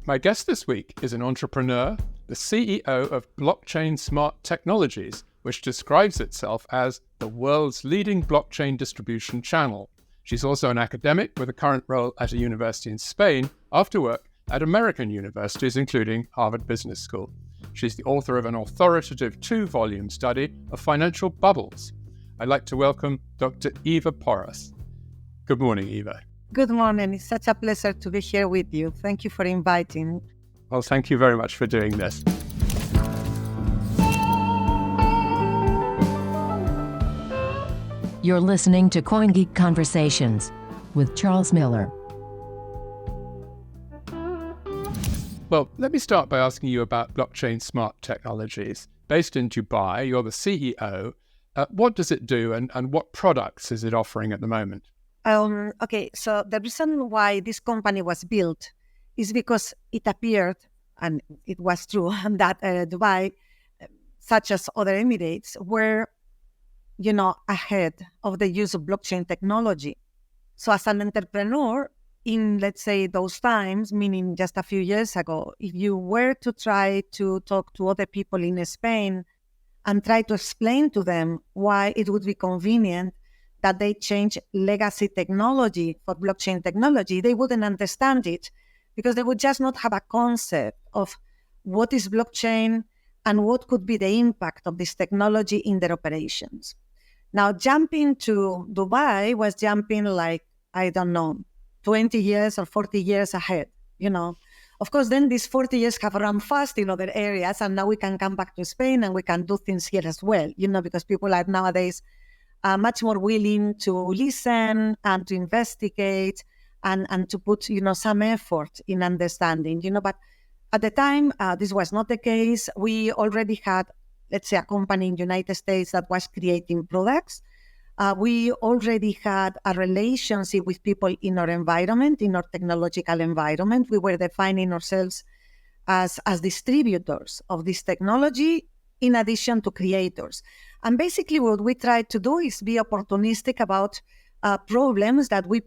My guest this week is an entrepreneur, the CEO of Blockchain Smart Technologies, which describes itself as the world's leading blockchain distribution channel. She's also an academic with a current role at a university in Spain, after work at American universities, including Harvard Business School. She's the author of an authoritative 2-volume study of financial bubbles. I'd like to welcome Dr. Eva Porras. Good morning, Eva. Good morning. It's such a pleasure to be here with you. Thank you for inviting. Well, thank you very much for doing this. You're listening to CoinGeek Conversations with Charles Miller. Well, let me start by asking you about Blockchain Smart Technologies. Based in Dubai, you're the CEO. What does it do and what products is it offering at the moment? Okay, so the reason why this company was built is because it appeared, and it was true, that Dubai, such as other Emirates, were, ahead of the use of blockchain technology. So as an entrepreneur, in, let's say, those times, meaning just a few years ago, if you were to try to talk to other people in Spain and try to explain to them why it would be convenient that they change legacy technology for blockchain technology, they wouldn't understand it because they would just not have a concept of what is blockchain and what could be the impact of this technology in their operations. Now, jumping to Dubai was jumping 20 years or 40 years ahead, Of course, then these 40 years have run fast in other areas, and now we can come back to Spain and we can do things here as well, because people are nowadays much more willing to listen and to investigate and to put, some effort in understanding, But at the time, this was not the case. We already had, let's say, a company in the United States that was creating products. We already had a relationship with people in our environment, in our technological environment. We were defining ourselves as distributors of this technology in addition to creators. And basically what we try to do is be opportunistic about problems that we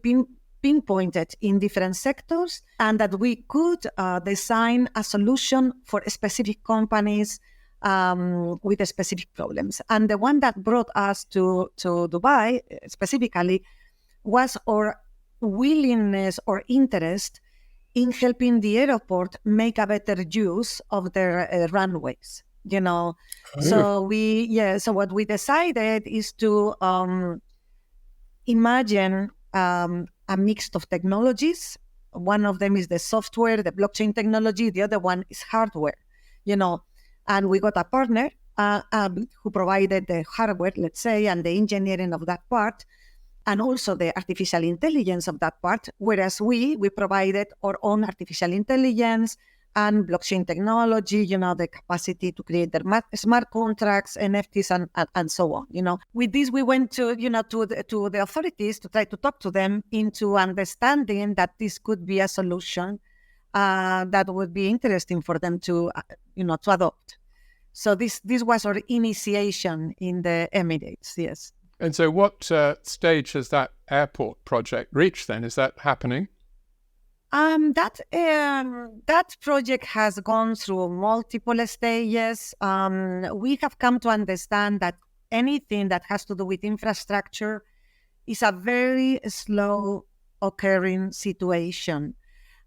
pinpointed in different sectors and that we could design a solution for specific companies with specific problems. And the one that brought us to Dubai specifically was our willingness or interest in helping the airport make a better use of their runways, So so what we decided is to imagine a mix of technologies. One of them is the software, the blockchain technology. The other one is hardware, And we got a partner who provided the hardware, let's say, and the engineering of that part, and also the artificial intelligence of that part, whereas we provided our own artificial intelligence and blockchain technology, the capacity to create the smart contracts, NFTs, and so on, With this, we went to the authorities to try to talk to them into understanding that this could be a solution that would be interesting for them to adopt. So this was our initiation in the Emirates, yes. And so what stage has that airport project reached then? Is that happening? That project has gone through multiple stages. We have come to understand that anything that has to do with infrastructure is a very slow occurring situation.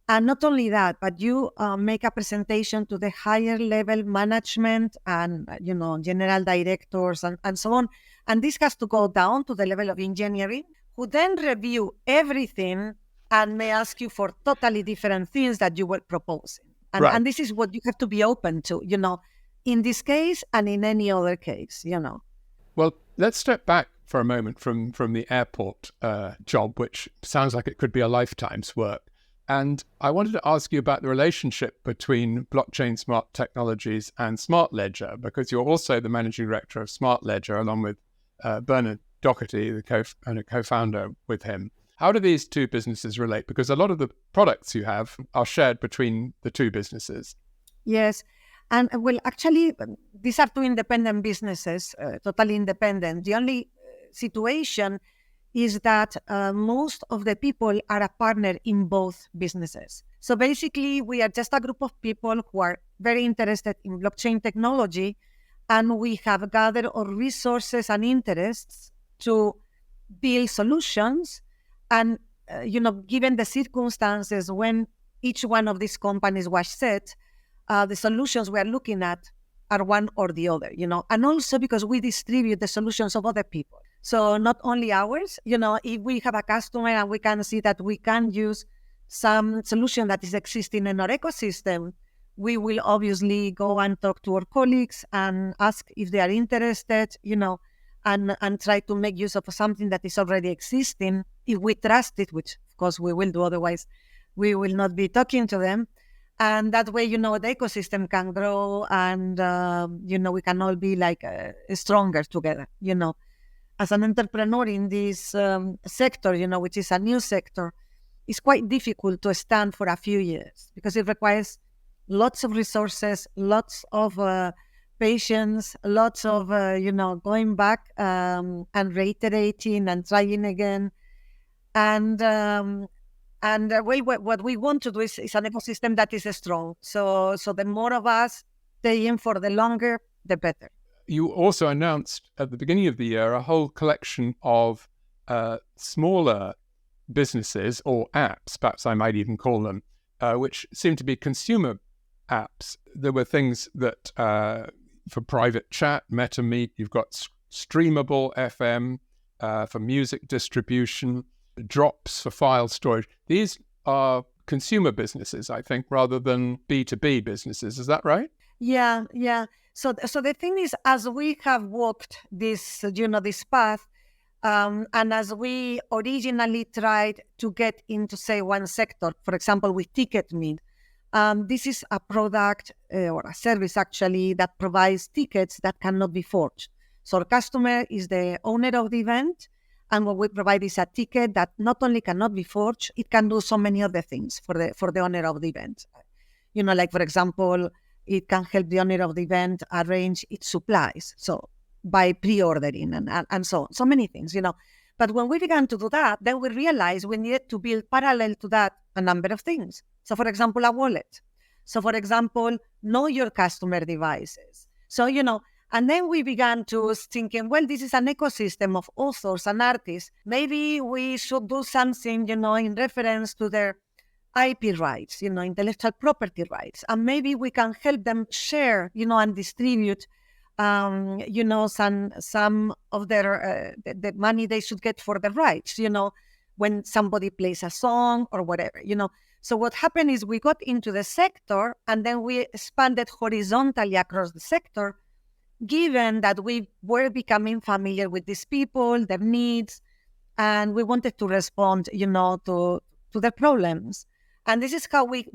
And not only that, but you make a presentation to the higher level management and, general directors and so on. And this has to go down to the level of engineering, who then review everything and may ask you for totally different things that you were proposing. And, right. And this is what you have to be open to, in this case and in any other case, Well, let's step back for a moment from the airport job, which sounds like it could be a lifetime's work. And I wanted to ask you about the relationship between Blockchain Smart Technologies and SmartLedger, because you're also the managing director of SmartLedger, along with Bernard Doherty, the co-founder with him. How do these two businesses relate? Because a lot of the products you have are shared between the two businesses. Yes. And well, actually, these are two independent businesses, totally independent. The only situation is that most of the people are a partner in both businesses. So basically, we are just a group of people who are very interested in blockchain technology, and we have gathered our resources and interests to build solutions. And, given the circumstances when each one of these companies was set, the solutions we are looking at are one or the other, and also because we distribute the solutions of other people. So not only ours, if we have a customer and we can see that we can use some solution that is existing in our ecosystem, we will obviously go and talk to our colleagues and ask if they are interested, and try to make use of something that is already existing. If we trust it, which of course we will do, otherwise we will not be talking to them. And that way, the ecosystem can grow and, we can all be like stronger together, As an entrepreneur in this sector, which is a new sector, it's quite difficult to stand for a few years because it requires lots of resources, lots of patience, lots of, going back and reiterating and trying again. And what we want to do is an ecosystem that is strong. So the more of us stay in for the longer, the better. You also announced at the beginning of the year a whole collection of smaller businesses or apps, perhaps I might even call them, which seem to be consumer apps. There were things that for private chat, MetaMeet, you've got Streamable FM for music distribution, Drops for file storage. These are consumer businesses, I think, rather than B2B businesses. Is that right? Yeah. So the thing is, as we have walked this, this path, and as we originally tried to get into, say, one sector, for example, with TicketMe, this is a product or a service actually that provides tickets that cannot be forged. So our customer is the owner of the event, and what we provide is a ticket that not only cannot be forged, it can do so many other things for the owner of the event. Like, for example, it can help the owner of the event arrange its supplies. So by pre-ordering and so on. So many things, But when we began to do that, then we realized we needed to build parallel to that a number of things. So, for example, a wallet. So, for example, know your customer devices. So, and then we began to thinking, well, this is an ecosystem of authors and artists. Maybe we should do something, in reference to their IP rights, intellectual property rights. And maybe we can help them share, and distribute, some of their, the money they should get for the rights, when somebody plays a song or whatever, So what happened is we got into the sector and then we expanded horizontally across the sector, given that we were becoming familiar with these people, their needs, and we wanted to respond, to their problems. And this is how we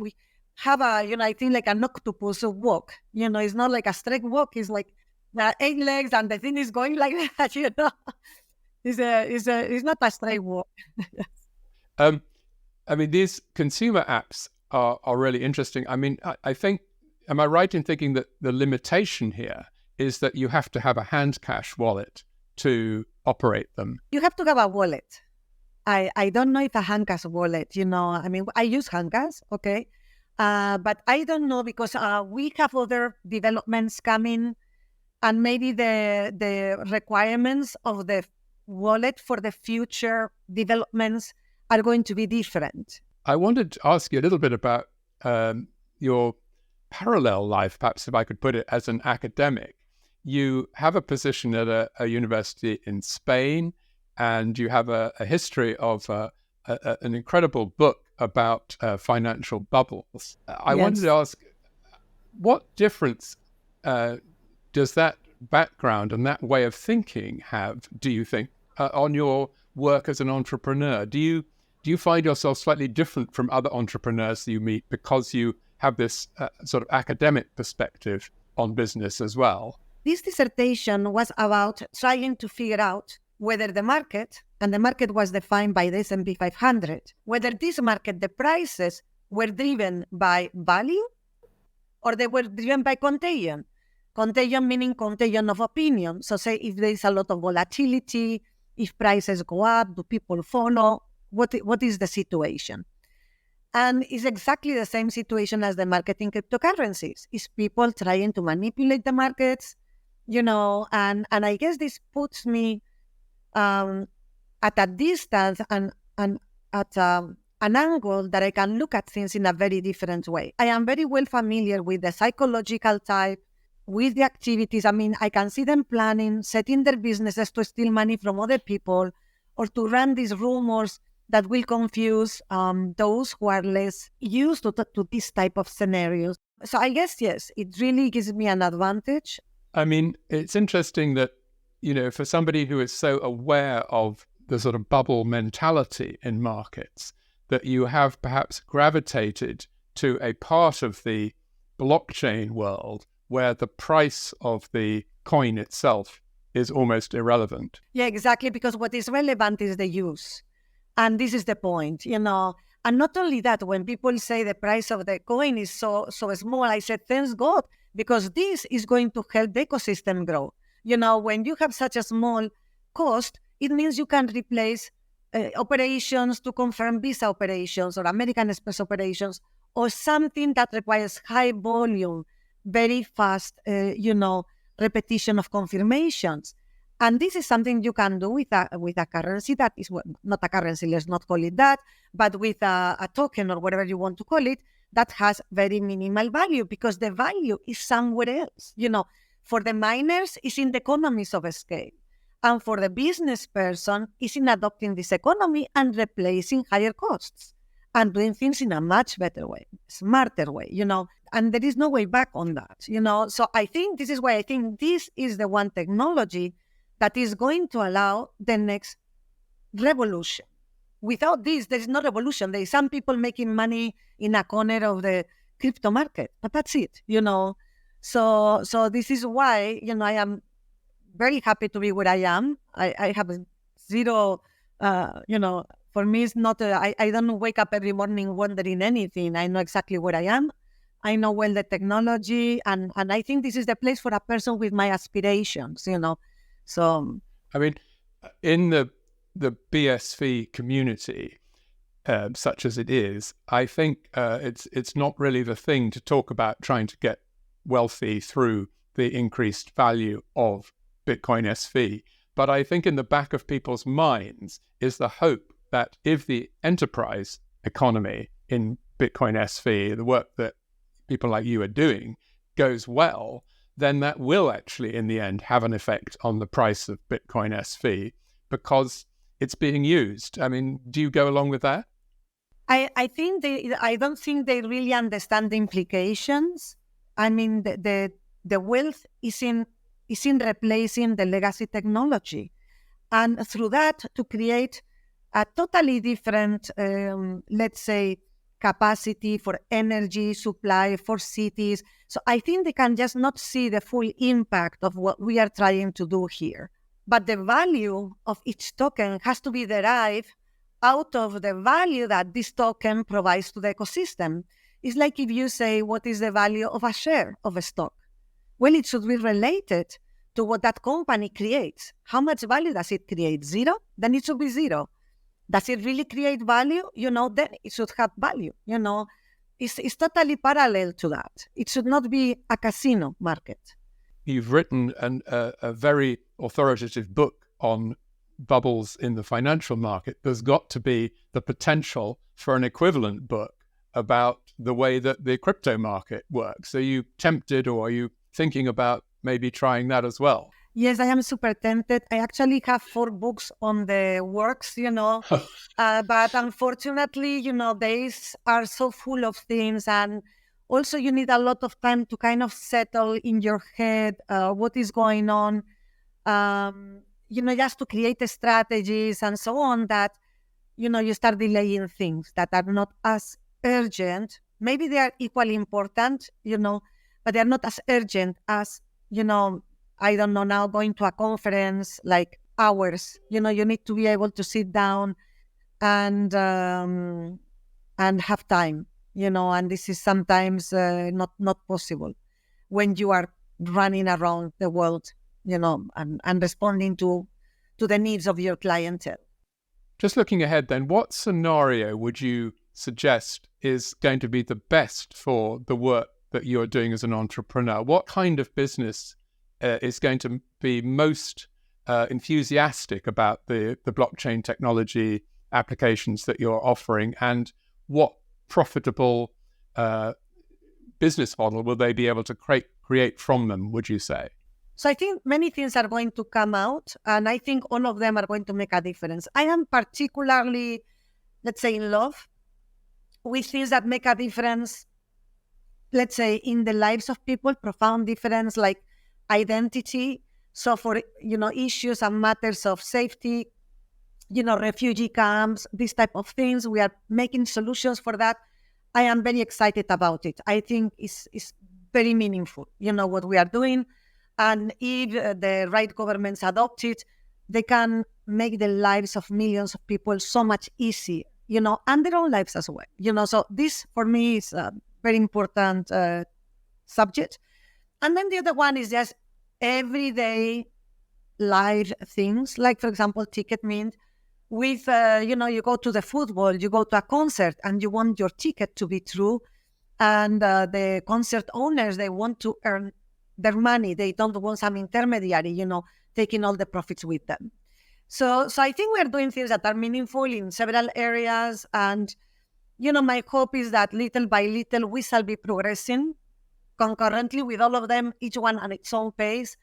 have I think like an octopus walk. It's not like a straight walk. It's like there are 8 legs and the thing is going like that, It's not a straight walk. These consumer apps are really interesting. I think, am I right in thinking that the limitation here is that you have to have a HandCash wallet to operate them? You have to have a wallet. I don't know if a HandCash wallet, I use HandCash, okay? But I don't know because we have other developments coming and maybe the requirements of the wallet for the future developments are going to be different. I wanted to ask you a little bit about your parallel life, perhaps if I could put it, as an academic. You have a position at a university in Spain, and you have a history of an incredible book about financial bubbles. I wanted to ask, what difference does that background and that way of thinking have, do you think, on your work as an entrepreneur? Do you find yourself slightly different from other entrepreneurs that you meet because you have this sort of academic perspective on business as well? This dissertation was about trying to figure out whether the market, and the market was defined by the S&P 500, whether this market, the prices were driven by value or they were driven by contagion. Contagion meaning contagion of opinion. So say if there is a lot of volatility, If prices go up, do people follow? What is the situation? And it's exactly the same situation as the market in cryptocurrencies. Is people trying to manipulate the markets, and I guess this puts me at a distance and at an angle that I can look at things in a very different way. I am very well familiar with the psychological type, with the activities. I mean, I can see them planning, setting their businesses to steal money from other people or to run these rumors that will confuse those who are less used to this type of scenarios. So I guess, yes, it really gives me an advantage. I mean, it's interesting that, for somebody who is so aware of the sort of bubble mentality in markets, that you have perhaps gravitated to a part of the blockchain world where the price of the coin itself is almost irrelevant. Yeah, exactly, because what is relevant is the use. And this is the point, And not only that, when people say the price of the coin is so small, I said, thanks God, because this is going to help the ecosystem grow. When you have such a small cost, it means you can replace operations to confirm Visa operations or American Express operations or something that requires high volume, very fast, repetition of confirmations. And this is something you can do with a currency that is not a currency, let's not call it that, but with a token or whatever you want to call it, that has very minimal value because the value is somewhere else. For the miners, it's in the economies of scale. And for the business person, it's in adopting this economy and replacing higher costs and doing things in a much better way, smarter way, and there is no way back on that, So I think this is why I think this is the one technology that is going to allow the next revolution. Without this, there is no revolution. There is some people making money in a corner of the crypto market, but that's it, So this is why, I am very happy to be where I am. I have zero, for me, it's not, I don't wake up every morning wondering anything. I know exactly where I am. I know well the technology, and I think this is the place for a person with my aspirations, So, I mean, in the BSV community, such as it is, I think it's not really the thing to talk about trying to get wealthy through the increased value of Bitcoin SV. But I think in the back of people's minds is the hope that if the enterprise economy in Bitcoin SV, the work that people like you are doing, goes well, then that will actually, in the end, have an effect on the price of Bitcoin SV because it's being used. I mean, do you go along with that? I think I don't think they really understand the implications. I mean, the wealth is in replacing the legacy technology, and through that to create a totally different, let's say, capacity for energy supply for cities. So I think they can just not see the full impact of what we are trying to do here. But the value of each token has to be derived out of the value that this token provides to the ecosystem. It's like if you say, what is the value of a share of a stock? Well, it should be related to what that company creates. How much value does it create? Zero? Then it should be zero. Does it really create value? Then it should have value. It's totally parallel to that. It should not be a casino market. You've written a very authoritative book on bubbles in the financial market. There's got to be the potential for an equivalent book about the way that the crypto market works. Are you tempted, or are you thinking about maybe trying that as well? Yes, I am super tempted. I actually have 4 books on the works, but unfortunately, days are so full of things, and also you need a lot of time to kind of settle in your head what is going on, just to create the strategies and so on that, you start delaying things that are not as urgent. Maybe they are equally important, but they're not as urgent as, I don't know, now going to a conference like ours. You need to be able to sit down and have time, and this is sometimes not possible when you are running around the world, and responding to to the needs of your clientele. Just looking ahead then, what scenario would you suggest is going to be the best for the work that you're doing as an entrepreneur? What kind of business is going to be most enthusiastic about the blockchain technology applications that you're offering, and what profitable business model will they be able to create from them, would you say? So I think many things are going to come out, and I think all of them are going to make a difference. I am particularly, let's say, in love with things that make a difference, let's say, in the lives of people, profound difference, like identity. So for, issues and matters of safety, refugee camps, these type of things, we are making solutions for that. I am very excited about it. I think it's very meaningful, what we are doing. And if the right governments adopt it, they can make the lives of millions of people so much easier, and their own lives as well. So this for me is a very important subject. And then the other one is just everyday live things, like, for example, ticket mint. With, you go to the football, you go to a concert, and you want your ticket to be true. And the concert owners, they want to earn their money. They don't want some intermediary, taking all the profits with them. So I think we're doing things that are meaningful in several areas. And, my hope is that little by little, we shall be progressing concurrently with all of them, each one at its own pace.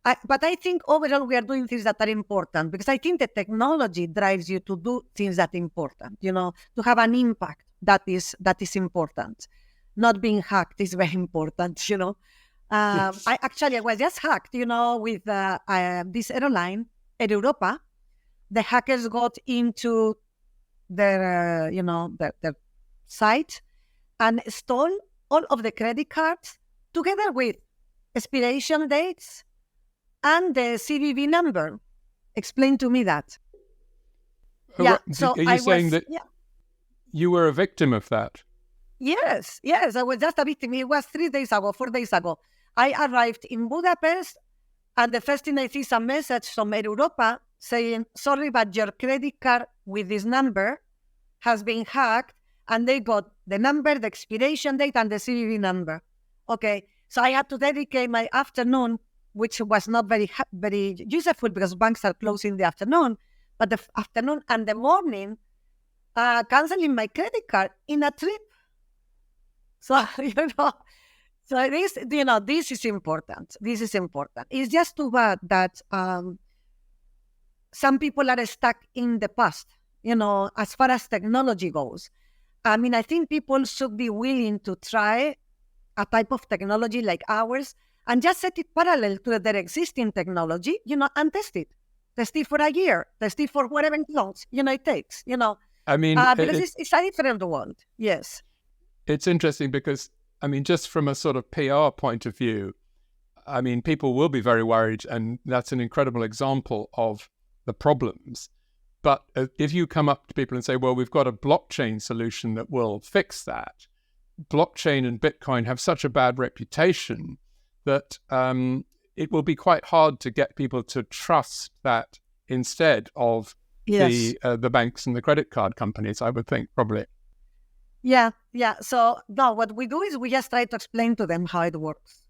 But I think overall we are doing things that are important, because I think the technology drives you to do things that are important, to have an impact that is important. Not being hacked is very important, Yes. I was just hacked, with this airline, Air Europa. The hackers got into their, their site and stole all of the credit cards together with expiration dates and the CVV number. Explain to me that. Yeah. So are you saying that you were a victim of that? Yes. I was just a victim. It was 4 days ago. I arrived in Budapest, and the first thing I see is a message from Air Europa saying, sorry, but your credit card with this number has been hacked, and they got the number, the expiration date, and the CVV number. Okay, so I had to dedicate my afternoon, which was not very useful because banks are closed in the afternoon, but the afternoon and the morning, canceling my credit card in a trip. So, so this is important. This is important. It's just too bad that some people are stuck in the past, as far as technology goes. I mean, I think people should be willing to try a type of technology like ours and just set it parallel to their existing technology, and test it. Test it for a year. Test it for whatever long, it takes, I mean, because it's a different world. Yes. It's interesting because, I mean, just from a sort of PR point of view, I mean, people will be very worried, and that's an incredible example of the problems. But if you come up to people and say, well, we've got a blockchain solution that will fix that, blockchain and Bitcoin have such a bad reputation that it will be quite hard to get people to trust that instead of the banks and the credit card companies, I would think, probably. Yeah. So no, what we do is we just try to explain to them how it works,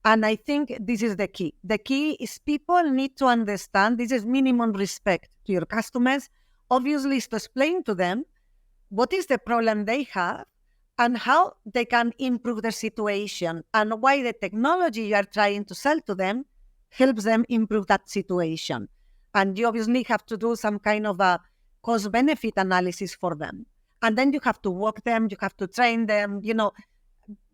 and I think this is the key. The key is people need to understand this is minimum respect to your customers. Obviously, is to explain to them what is the problem they have and how they can improve their situation, and why the technology you are trying to sell to them helps them improve that situation. And you obviously have to do some kind of a cost-benefit analysis for them. And then you have to walk them, you have to train them,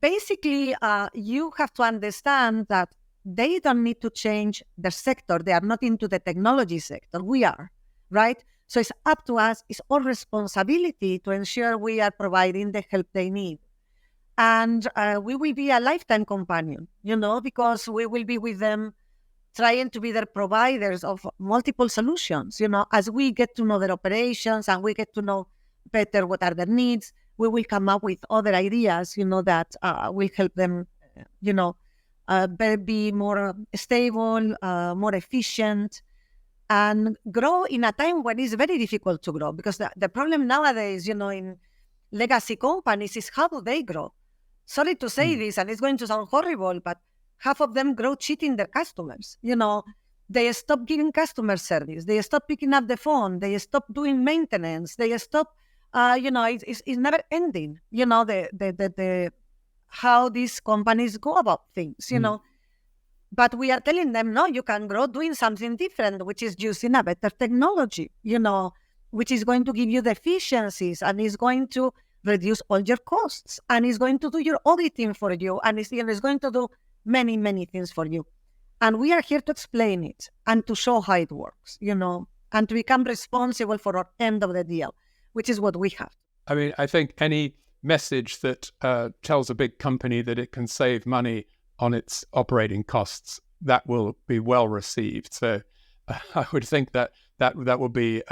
Basically, you have to understand that they don't need to change their sector. They are not into the technology sector. We are, right? So it's up to us. It's our responsibility to ensure we are providing the help they need. And we will be a lifetime companion, because we will be with them trying to be their providers of multiple solutions, as we get to know their operations and we get to know better what are their needs, we will come up with other ideas, that will help them, be more stable, more efficient, and grow in a time when it's very difficult to grow. Because the problem nowadays, in legacy companies is how do they grow? Sorry to say this, and it's going to sound horrible, but half of them grow cheating their customers. They stop giving customer service. They stop picking up the phone. They stop doing maintenance. They stop, it's never ending, the how these companies go about things, But we are telling them, no, you can grow doing something different, which is using a better technology, which is going to give you the efficiencies and is going to reduce all your costs and is going to do your auditing for you and is going to do many, many things for you. And we are here to explain it and to show how it works, and to become responsible for our end of the deal, which is what we have. I mean, I think any message that tells a big company that it can save money on its operating costs, that will be well received. So I would think that will be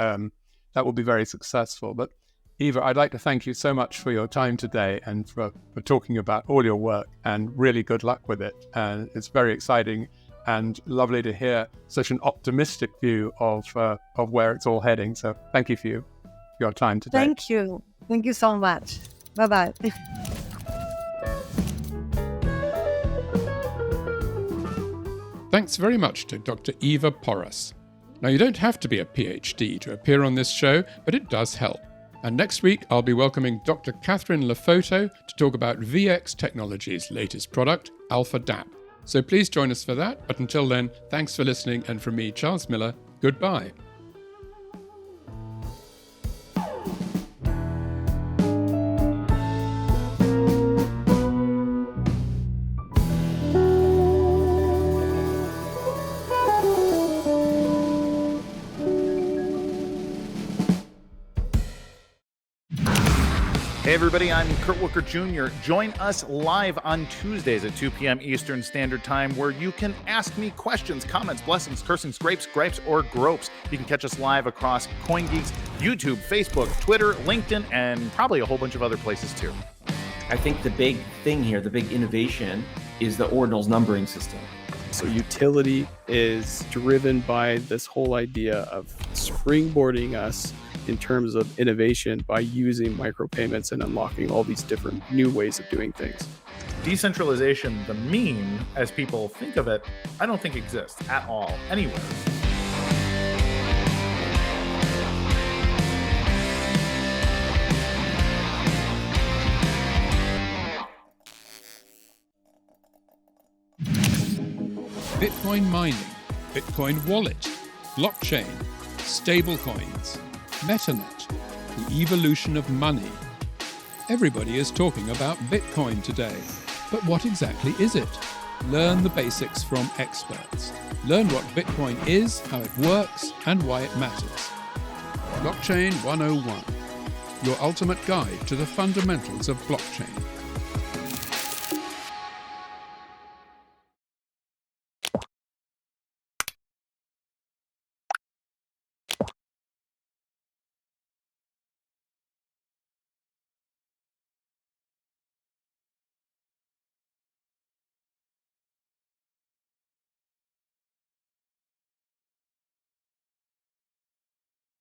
very successful. But Eva, I'd like to thank you so much for your time today and for talking about all your work, and really good luck with it. And it's very exciting and lovely to hear such an optimistic view of where it's all heading. So thank you for your time today. Thank you. Thank you so much. Bye-bye. Thanks very much to Dr. Eva Porras. Now, you don't have to be a PhD to appear on this show, but it does help. And next week, I'll be welcoming Dr. Catherine Lefoto to talk about VX Technology's latest product, Alpha DAP. So please join us for that. But until then, thanks for listening. And from me, Charles Miller, goodbye. Hey everybody, I'm Kurt Wooker Jr. Join us live on Tuesdays at 2 p.m. Eastern Standard Time, where you can ask me questions, comments, blessings, cursings, grapes, or gropes. You can catch us live across CoinGeeks, YouTube, Facebook, Twitter, LinkedIn, and probably a whole bunch of other places too. I think the big thing here, the big innovation, is the ordinals numbering system. So utility is driven by this whole idea of springboarding us in terms of innovation by using micropayments and unlocking all these different new ways of doing things. Decentralization, the meme, as people think of it, I don't think exists at all, anywhere. Bitcoin mining, Bitcoin wallet, blockchain, stablecoins, MetaNet, the evolution of money. Everybody is talking about Bitcoin today, but what exactly is it? Learn the basics from experts. Learn what Bitcoin is, how it works, and why it matters. Blockchain 101, your ultimate guide to the fundamentals of blockchain.